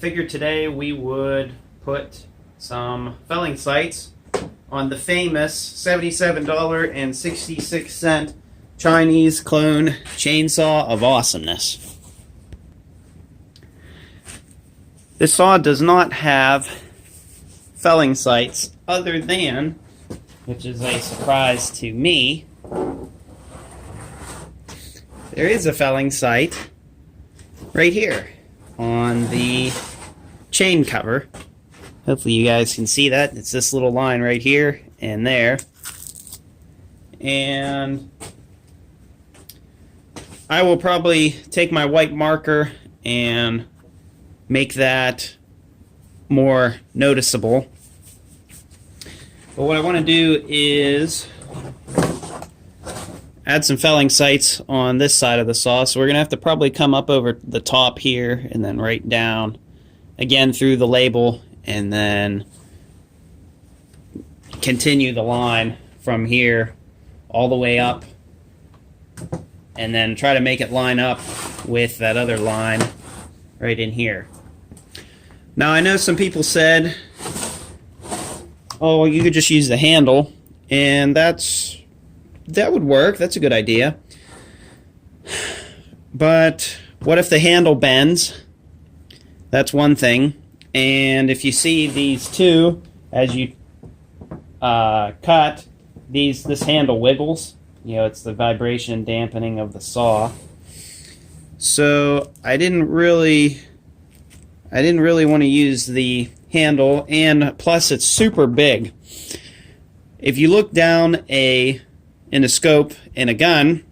figured today we would put some felling sights on the famous $77.66 Chinese clone chainsaw of Awesomeness. This saw does not have felling sights other than, which is a surprise to me, there is a felling sight right here on the chain cover. Hopefully you guys can see that. It's this little line right here and there. And I will probably take my white marker and make that more noticeable. But what I want to do is add some felling sights on this side of the saw. So we're going to have to probably come up over the top here and then right down again through the label and then continue the line from here all the way up and then try to make it line up with that other line right in here. Now I know some people said, oh, you could just use the handle, and that would work. That's a good idea. But what if the handle bends? That's one thing. And if you see these two, as you cut, this handle wiggles. You know, it's the vibration dampening of the saw. So I didn't really want to use the handle, and plus it's super big. If you look down in a scope in a gun,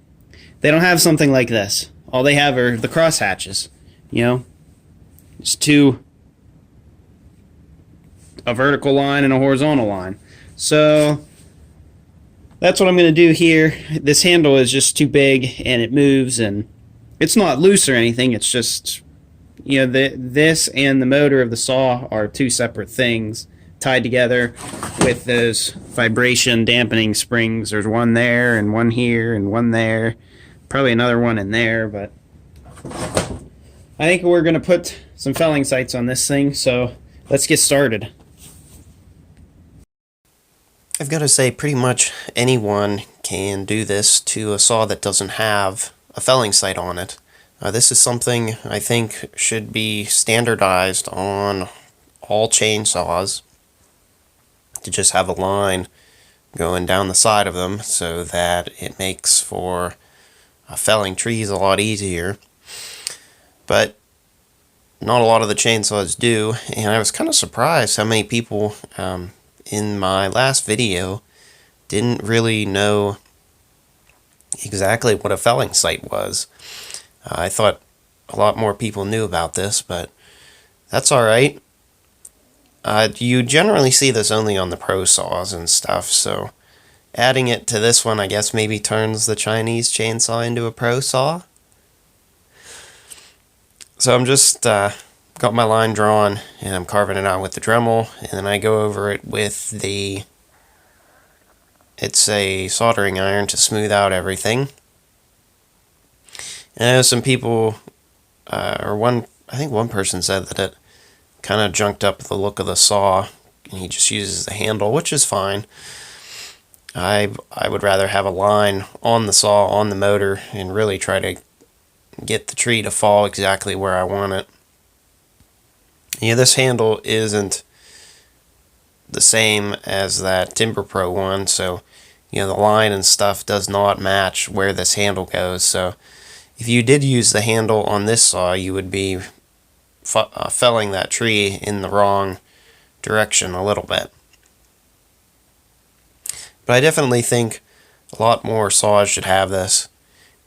they don't have something like this. All they have are the cross hatches. You know, it's a vertical line and a horizontal line. So that's what I'm going to do here. This handle is just too big and it moves, and it's not loose or anything. It's just, you know, this and the motor of the saw are two separate things tied together with those vibration dampening springs. There's one there and one here and one there. Probably another one in there, but I think we're going to put some felling sights on this thing, so let's get started. I've got to say, pretty much anyone can do this to a saw that doesn't have a felling sight on it. This is something I think should be standardized on all chainsaws, to just have a line going down the side of them so that it makes for felling trees a lot easier. But not a lot of the chainsaws do, and I was kind of surprised how many people in my last video didn't really know exactly what a felling sight was. I thought a lot more people knew about this, but that's alright. You generally see this only on the pro saws and stuff, so adding it to this one I guess maybe turns the Chinese chainsaw into a pro saw. So I'm just got my line drawn and I'm carving it out with the Dremel, and then I go over it with it's a soldering iron to smooth out everything. And I know some people, I think one person said that it kind of junked up the look of the saw, and he just uses the handle, which is fine. I would rather have a line on the saw, on the motor, and really try to get the tree to fall exactly where I want it. Yeah, this handle isn't the same as that Timber Pro one, so you know the line and stuff does not match where this handle goes. So if you did use the handle on this saw, you would be felling that tree in the wrong direction a little bit. But I definitely think a lot more saws should have this,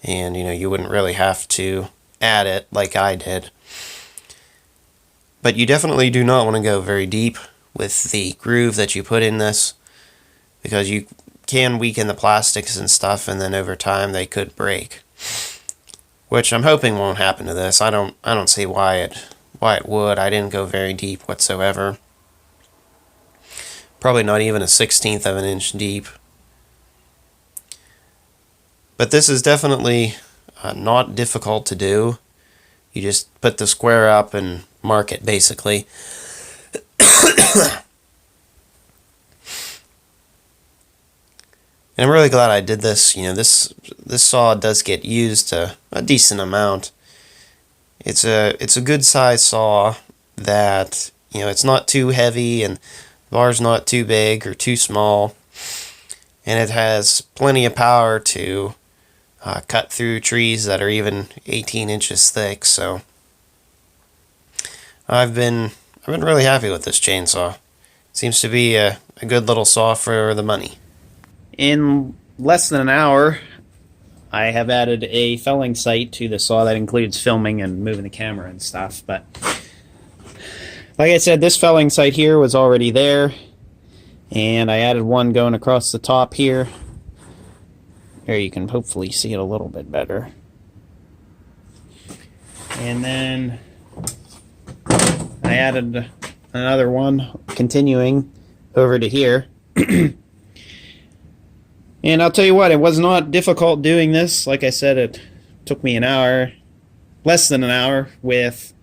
and you know, you wouldn't really have to add it like I did. But you definitely do not want to go very deep with the groove that you put in this, because you can weaken the plastics and stuff, and then over time they could break. Which I'm hoping won't happen to this. I don't see why it would. I didn't go very deep whatsoever. Probably not even a 1/16 of an inch deep. But this is definitely not difficult to do. You just put the square up and mark it, basically. And I'm really glad I did this. You know, this saw does get used a decent amount. It's a good size saw that, you know, it's not too heavy and the bar's not too big or too small, and it has plenty of power to cut through trees that are even 18 inches thick. So I've been really happy with this chainsaw. Seems to be a good little saw for the money. In less than an hour, I have added a felling sight to the saw that includes filming and moving the camera and stuff. But like I said, this felling sight here was already there, and I added one going across the top here. There you can hopefully see it a little bit better. And then I added another one continuing over to here. And I'll tell you what, it was not difficult doing this. Like I said, it took me an hour, less than an hour, with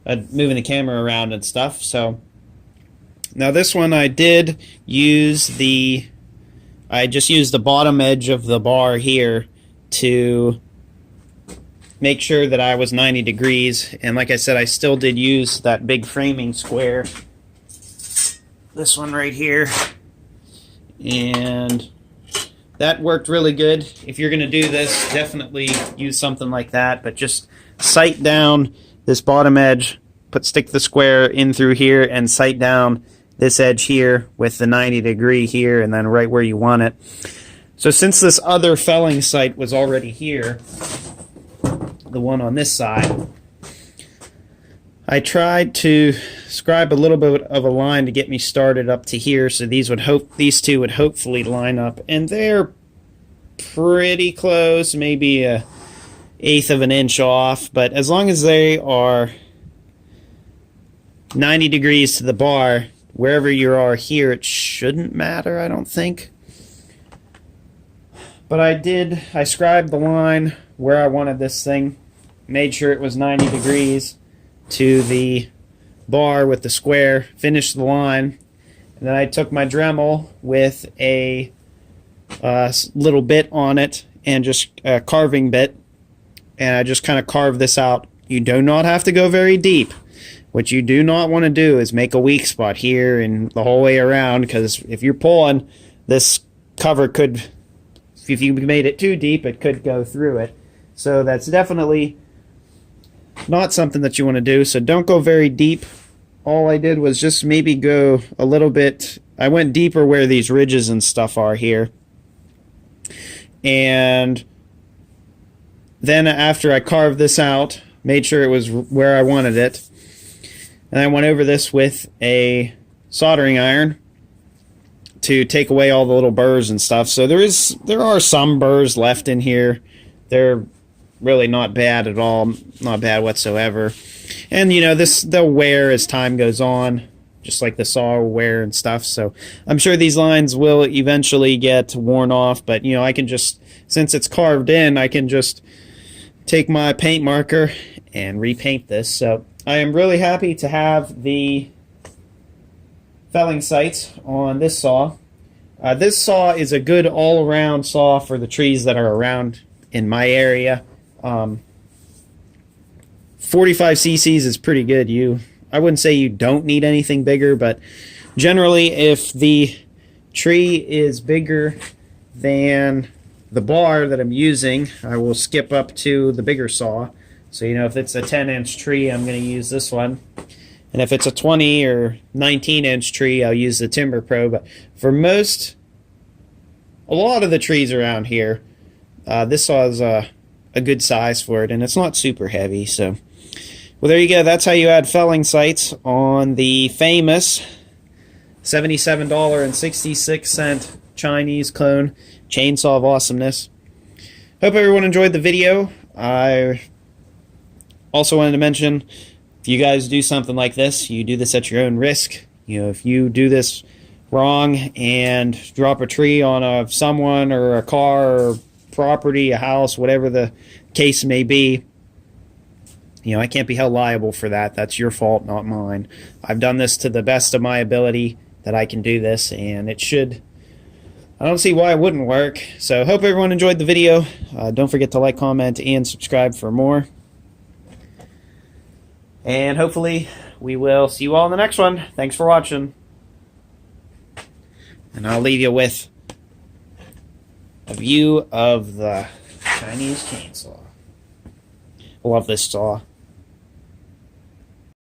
moving the camera around and stuff. So now this one I did use I just used the bottom edge of the bar here to make sure that I was 90 degrees. And like I said, I still did use that big framing square. This one right here. And that worked really good. If you're going to do this, definitely use something like that. But just sight down this bottom edge, stick the square in through here, and sight down this edge here with the 90 degree here, and then right where you want it. So since this other felling sight was already here, the one on this side, I tried to scribe a little bit of a line to get me started up to here, so these two would hopefully line up, and they're pretty close, maybe a eighth of an inch off. But as long as they are 90 degrees to the bar, wherever you are here, it shouldn't matter, I don't think. But I scribed the line where I wanted this thing, made sure it was 90 degrees to the bar with the square, finished the line, and then I took my Dremel with a little bit on it, and just a carving bit, and I just kind of carved this out. You do not have to go very deep. What you do not want to do is make a weak spot here and the whole way around, because if you're pulling, this cover could, if you made it too deep, it could go through it. So that's definitely not something that you want to do. So don't go very deep. All I did was just maybe go a little bit. I went deeper where these ridges and stuff are here. And then after I carved this out, made sure it was where I wanted it, and I went over this with a soldering iron to take away all the little burrs and stuff. So there are some burrs left in here. They're really not bad at all, not bad whatsoever. And you know, they'll wear as time goes on, just like the saw will wear and stuff. So I'm sure these lines will eventually get worn off, but you know, I can just, since it's carved in, I can just take my paint marker and repaint this. So I am really happy to have the felling sights on this saw. This saw is a good all-around saw for the trees that are around in my area. 45 cc's is pretty good. I wouldn't say you don't need anything bigger, but generally if the tree is bigger than the bar that I'm using, I will skip up to the bigger saw. So, you know, if it's a 10-inch tree, I'm going to use this one. And if it's a 20 or 19-inch tree, I'll use the Timber Pro. But for a lot of the trees around here, this saw is a good size for it, and it's not super heavy. So, well, there you go. That's how you add felling sights on the famous $77.66 Chinese clone chainsaw of awesomeness. Hope everyone enjoyed the video. I also wanted to mention, if you guys do something like this, you do this at your own risk. You know, if you do this wrong and drop a tree on someone or a car or property, a house, whatever the case may be, You know, I can't be held liable for that. That's your fault, not mine. I've done this to the best of my ability that I can do this, and it should. I don't see why it wouldn't work. So hope everyone enjoyed the video. Don't forget to like, comment, and subscribe for more. And hopefully we will see you all in the next one. Thanks for watching. And I'll leave you with a view of the Chinese chainsaw. Love this saw.